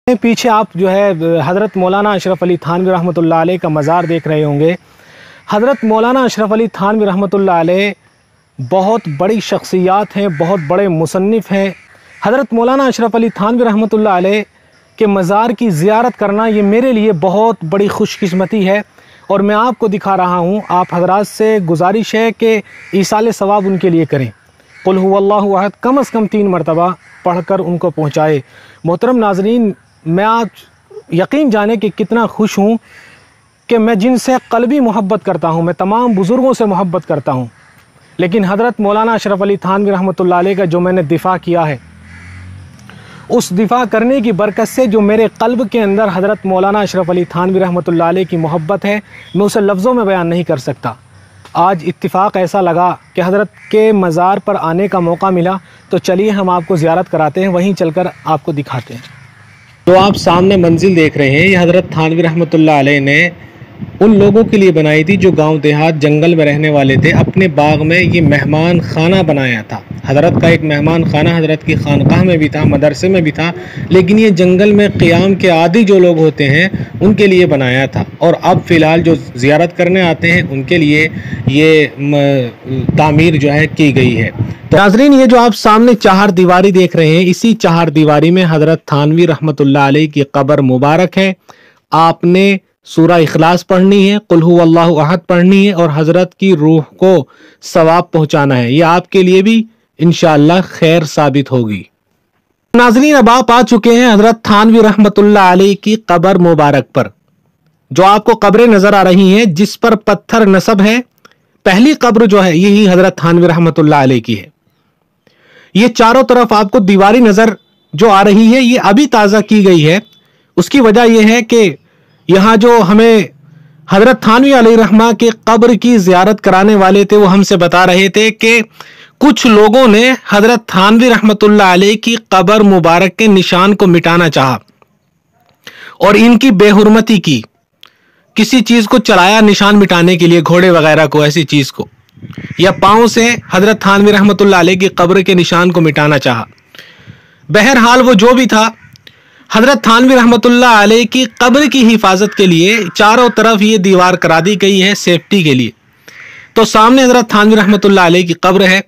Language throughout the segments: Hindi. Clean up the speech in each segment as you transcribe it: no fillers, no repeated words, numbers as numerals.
पीछे आप जो है हज़रत मौलाना अशरफ अली थानवी रहमतुल्लाह अलैह का मज़ार देख रहे होंगे। हज़रत मौलाना अशरफ अली थानवी रहमतुल्लाह अलैह बहुत बड़ी शख्सियात हैं, बहुत बड़े मुसन्निफ़ हैं। हज़रत मौलाना अशरफ अली थानवी रहमतुल्लाह अलैह के मज़ार की ज़ियारत करना ये मेरे लिए बहुत बड़ी खुशकिस्मती है और मैं आपको दिखा रहा हूँ। आप हज़रात से गुजारिश है कि ईसाल सवाब उनके लिए करें। कुल हुवल्लाहु अहद कम से कम 3 मरतबा पढ़कर उनको पहुँचाए। मोहतरम नाज़रीन, मैं आज यकीन जाने कि कितना खुश हूँ कि मैं जिनसे क़ल्बी मोहब्बत करता हूँ, मैं तमाम बुज़ुर्गों से मोहब्बत करता हूँ, लेकिन हज़रत मौलाना अशरफ अली थानवी रहमतुल्लाह अलैह का जो मैंने दिफ़ा किया है, उस दिफ़ा करने की बरकत से जो मेरे क़ल्ब के अंदर हज़रत मौलाना अशरफ अली थानवी रहमतुल्लाह अलैह की मोहब्बत है, मैं उसे लफ्ज़ों में बयान नहीं कर सकता। आज इत्तिफ़ाक़ ऐसा लगा कि हज़रत के मज़ार पर आने का मौका मिला, तो चलिए हम आपको ज़ियारत कराते हैं, वहीं चलकर आपको दिखाते हैं। तो आप सामने मंजिल देख रहे हैं, ये हज़रत थानवी रहमतुल्लाह अलैह ने उन लोगों के लिए बनाई थी जो गांव देहात जंगल में रहने वाले थे। अपने बाग में ये मेहमान खाना बनाया था। हज़रत का एक मेहमान खाना हज़रत की खानकाह में भी था, मदरसे में भी था, लेकिन ये जंगल में क़ियाम के आदी जो लोग होते हैं उनके लिए बनाया था। और अब फ़िलहाल जो ज़ियारत करने आते हैं उनके लिए ये तामीर जो है की गई है। तो नाज़रीन, ये जो आप सामने 4 दीवारी देख रहे हैं, इसी 4 दीवारी में हज़रत थानवी रहमतुल्लाह अलैह की कब्र मुबारक है। आपने सूरा इखलास पढ़नी है, कुल हुवल्लाहु अहद पढ़नी है और हज़रत की रूह को सवाब पहुंचाना है। ये आपके लिए भी इंशाअल्लाह खैर साबित होगी। नाज़रीन, अब आप आ चुके हैं हज़रत थानवी रहमतुल्लाह अलैह की कब्र मुबारक पर। जो आपको कब्रें नज़र आ रही हैं जिस पर पत्थर नस्ब है, पहली कब्र जो है यही हज़रत थानवी रहमतुल्लाह अलैह की है। ये चारों तरफ आपको दीवारी नज़र जो आ रही है, ये अभी ताज़ा की गई है। उसकी वजह यह है कि यहाँ जो हमें हज़रत थानवी अलैहिर्रहमा के कब्र की ज़ियारत कराने वाले थे, वो हमसे बता रहे थे कि कुछ लोगों ने हज़रत थानवी रहमतुल्लाह अलैह की कब्र मुबारक के निशान को मिटाना चाहा और इनकी बेहुरमती की। किसी चीज़ को चलाया निशान मिटाने के लिए, घोड़े वगैरह को, ऐसी चीज़ को, या पाँव से हज़रत थानवी रहमतुल्लाह अलैह की कब्र के निशान को मिटाना चाहा। बहरहाल वो जो भी था, हज़रत थानवी रहमतुल्लाह अलैह की कब्र की हिफाजत के लिए चारों तरफ ये दीवार करा दी गई है सेफ्टी के लिए। तो सामने हज़रत थानवी रहमतुल्लाह अलैह की कब्र है।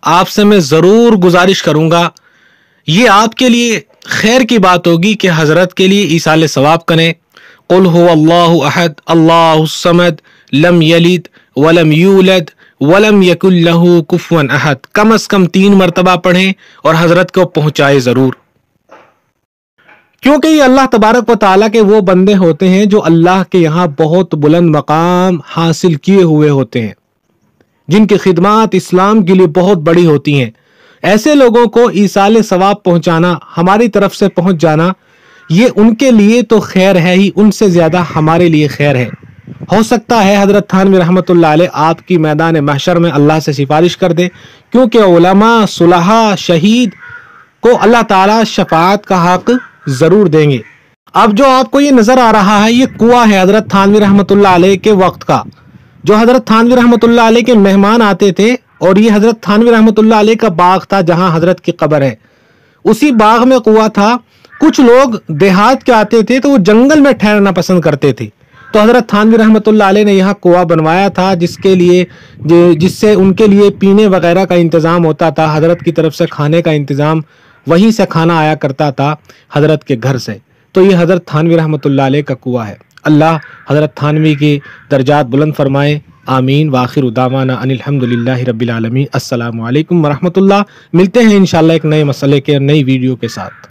आपसे मैं ज़रूर गुजारिश करूँगा, ये आपके लिए खैर की बात होगी कि हज़रत के लिए ईसाल सवाब करें। कुल हुवल्लाहु अहद अल्लाहुस समद लम यलिद वलम यूलद वलम यकुल लहू कुफुवन अहद कम से कम 3 मरतबा पढ़ें और हज़रत को पहुँचाए ज़रूर, क्योंकि ये अल्लाह तबारक व तआला के वो बंदे होते हैं जो अल्लाह के यहाँ बहुत बुलंद मकाम हासिल किए हुए होते हैं, जिनकी खिदमत इस्लाम के लिए बहुत बड़ी होती हैं। ऐसे लोगों को ईसाल सवाब पहुँचाना, हमारी तरफ से पहुँच जाना, ये उनके लिए तो खैर है ही, उनसे ज़्यादा हमारे लिए खैर है। हो सकता है हज़रत थानवी रहमतुल्लाह अलैह आपकी मैदान महशर में अल्लाह से सिफारिश कर दे, क्योंकि उलमा, सुलहा, शहीद को अल्लाह ताला शफाअत का हक ज़रूर देंगे। अब जो आपको ये नज़र आ रहा है, ये कुआं है हज़रत थानवी रहमतुल्लाह अलैह के वक्त का, जो हज़रत थानवी रहमतुल्लाह अलैह के मेहमान आते थे। और ये हज़रत थानवी रहमतुल्लाह अलैह का बाग था जहाँ हज़रत की कब्र है, उसी बाग में कुआं था। कुछ लोग देहात के आते थे तो वो जंगल में ठहरना पसंद करते थे, तो हज़रत थानवी रहमतुल्लाह अलैह ने यहाँ कुआं बनवाया था, जिससे उनके लिए पीने वगैरह का इंतज़ाम होता था। हज़रत की तरफ से खाने का इंतज़ाम, वहीं से खाना आया करता था हज़रत के घर से। तो ये हज़रत थानवी रहमतुल्लाह अलैह का कुआं है। अल्लाह हज़रत थानवी की दर्जात बुलंद फरमाए। आमीन। वाखिर दावाना अनिल हम्दुलिल्लाहि रब्बिल आलमीन। अस्सलामु अलैकुम व रहमतुल्लाह। मिलते हैं इंशाअल्लाह एक नए मसले के, नई वीडियो के साथ।